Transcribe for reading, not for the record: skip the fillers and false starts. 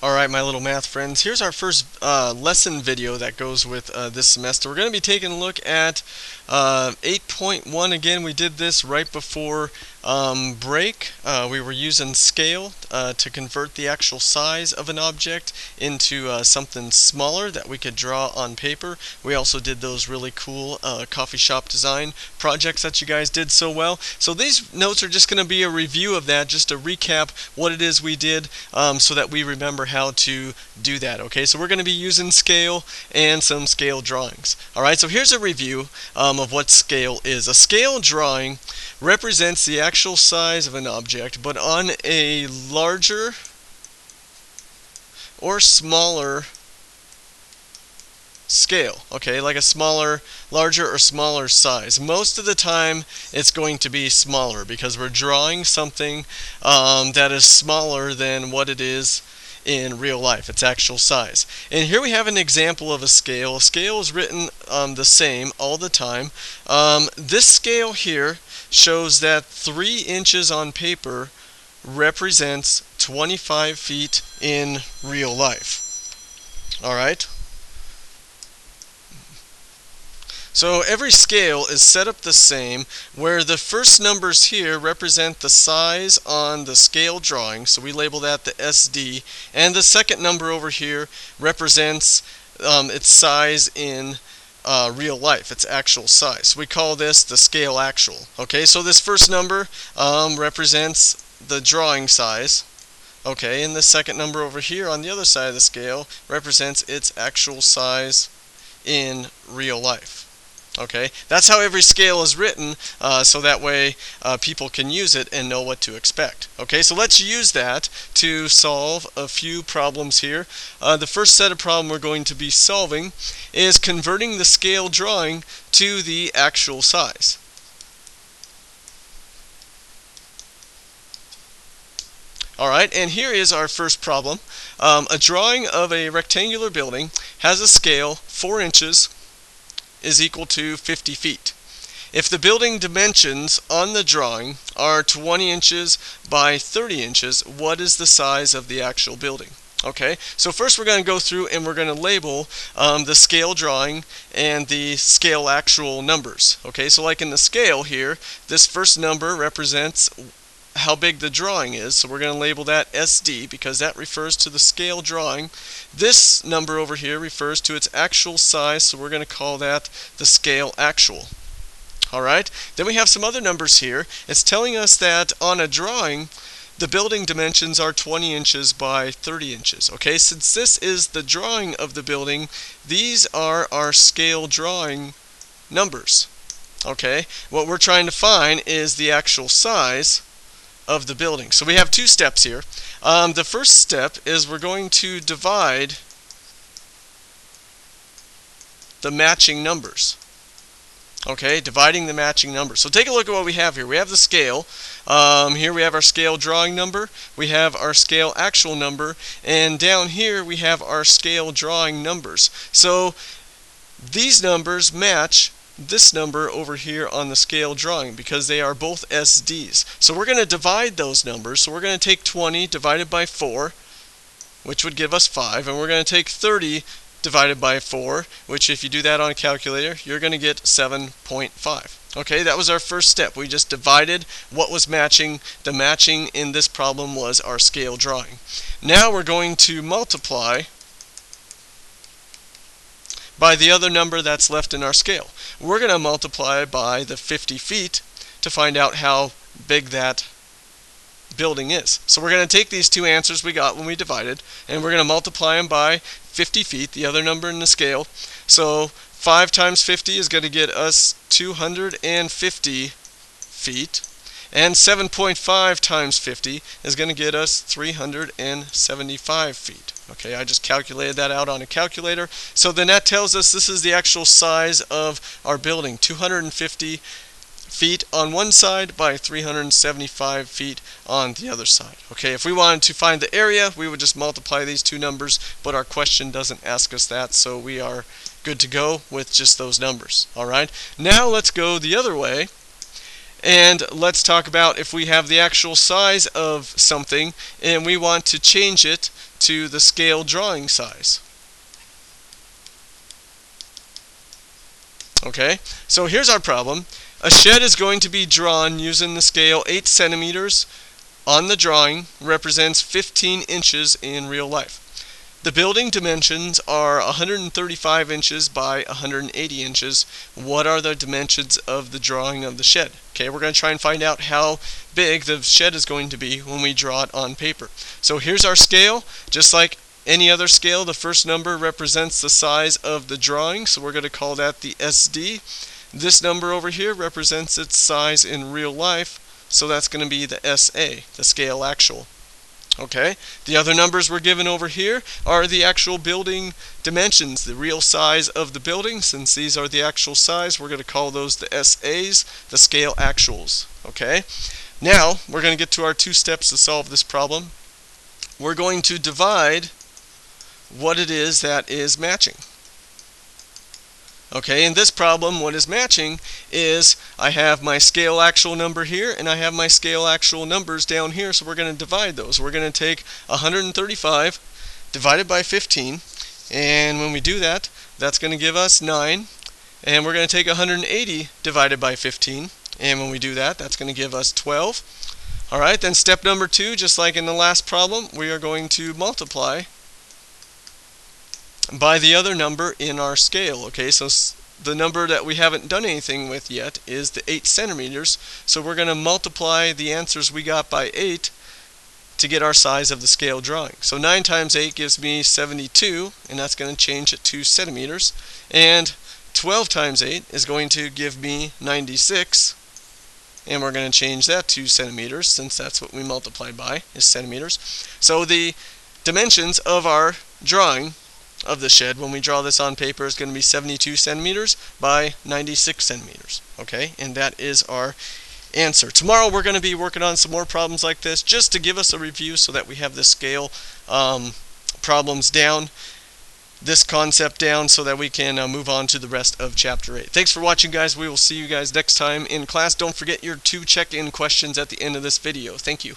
Alright, my little math friends, here's our first lesson video that goes with this semester. We're going to be taking a look at 8.1 again. We did this right before break. We were using scale to convert the actual size of an object into something smaller that we could draw on paper. We also did those really cool coffee shop design projects that you guys did so well. So these notes are just going to be a review of that, just to recap what it is we did so that we remember how to do that. Okay, so we're going to be using scale and some scale drawings. Alright, so here's a review of what scale is. A scale drawing represents the actual size of an object, but on a larger or smaller scale, okay, like a larger or smaller size. Most of the time it's going to be smaller because we're drawing something that is smaller than what it is in real life, its actual size. And here we have an example of a scale. A scale is written the same all the time. This scale here shows that 3 inches on paper represents 25 feet in real life. Alright? So every scale is set up the same, where the first numbers here represent the size on the scale drawing, so we label that the SD, and the second number over here represents its size in real life, its actual size. So we call this the scale actual. Okay, so this first number represents the drawing size. Okay, and the second number over here on the other side of the scale represents its actual size in real life. Okay, that's how every scale is written, so that way people can use it and know what to expect. Okay, so let's use that to solve a few problems here. The first set of problem we're going to be solving is converting the scale drawing to the actual size. Alright, and here is our first problem. A drawing of a rectangular building has a scale 4 inches is equal to 50 feet. If the building dimensions on the drawing are 20 inches by 30 inches, what is the size of the actual building? Okay, so first we're going to go through and we're going to label the scale drawing and the scale actual numbers. Okay, so like in the scale here, this first number represents how big the drawing is, so we're going to label that SD because that refers to the scale drawing. This number over here refers to its actual size, so we're going to call that the scale actual. Alright, then we have some other numbers here. It's telling us that on a drawing the building dimensions are 20 inches by 30 inches. Okay, since this is the drawing of the building, these are our scale drawing numbers. Okay, what we're trying to find is the actual size of the building. So we have two steps here. The first step is we're going to divide the matching numbers. Okay, dividing the matching numbers. So take a look at what we have here. We have the scale. Here we have our scale drawing number. We have our scale actual number. And down here we have our scale drawing numbers. So these numbers match this number over here on the scale drawing because they are both SDs. So we're going to divide those numbers. So we're going to take 20 divided by 4, which would give us 5, and we're going to take 30 divided by 4, which if you do that on a calculator, you're going to get 7.5. Okay, that was our first step. We just divided what was matching. The matching in this problem was our scale drawing. Now we're going to multiply by the other number that's left in our scale. We're going to multiply by the 50 feet to find out how big that building is. So we're going to take these two answers we got when we divided, and we're going to multiply them by 50 feet, the other number in the scale. So 5 times 50 is going to get us 250 feet. And 7.5 times 50 is going to get us 375 feet. Okay, I just calculated that out on a calculator. So then that tells us this is the actual size of our building, 250 feet on one side by 375 feet on the other side. Okay, if we wanted to find the area, we would just multiply these two numbers, but our question doesn't ask us that, so we are good to go with just those numbers. Alright, now let's go the other way. And let's talk about if we have the actual size of something and we want to change it to the scale drawing size. Okay, so here's our problem. A shed is going to be drawn using the scale 8 centimeters on the drawing, represents 15 inches in real life. The building dimensions are 135 inches by 180 inches. What are the dimensions of the drawing of the shed? Okay, we're going to try and find out how big the shed is going to be when we draw it on paper. So here's our scale. Just like any other scale, the first number represents the size of the drawing, so we're going to call that the SD. This number over here represents its size in real life, so that's going to be the SA, the scale actual. Okay, the other numbers we're given over here are the actual building dimensions, the real size of the building. Since these are the actual size, we're going to call those the SAs, the scale actuals. Okay, now we're going to get to our 2 steps to solve this problem. We're going to divide what it is that is matching. Okay, in this problem, what is matching is I have my scale actual number here and I have my scale actual numbers down here, so we're going to divide those. We're going to take 135 divided by 15, and when we do that, that's going to give us 9. And we're going to take 180 divided by 15, and when we do that, that's going to give us 12. Alright, then step number 2, just like in the last problem, we are going to multiply by the other number in our scale. Okay, so the number that we haven't done anything with yet is the 8 centimeters. So we're going to multiply the answers we got by 8 to get our size of the scale drawing. So 9 times 8 gives me 72, and that's going to change it to centimeters. And 12 times 8 is going to give me 96, and we're going to change that to centimeters, since that's what we multiplied by, is centimeters. So the dimensions of our drawing of the shed when we draw this on paper is going to be 72 centimeters by 96 centimeters. Okay, and that is our answer. Tomorrow we're going to be working on some more problems like this, just to give us a review so that we have the scale problems down, this concept down, so that we can move on to the rest of chapter 8. Thanks for watching, guys. We will see you guys next time in class. Don't forget your 2 check-in questions at the end of this video. Thank you.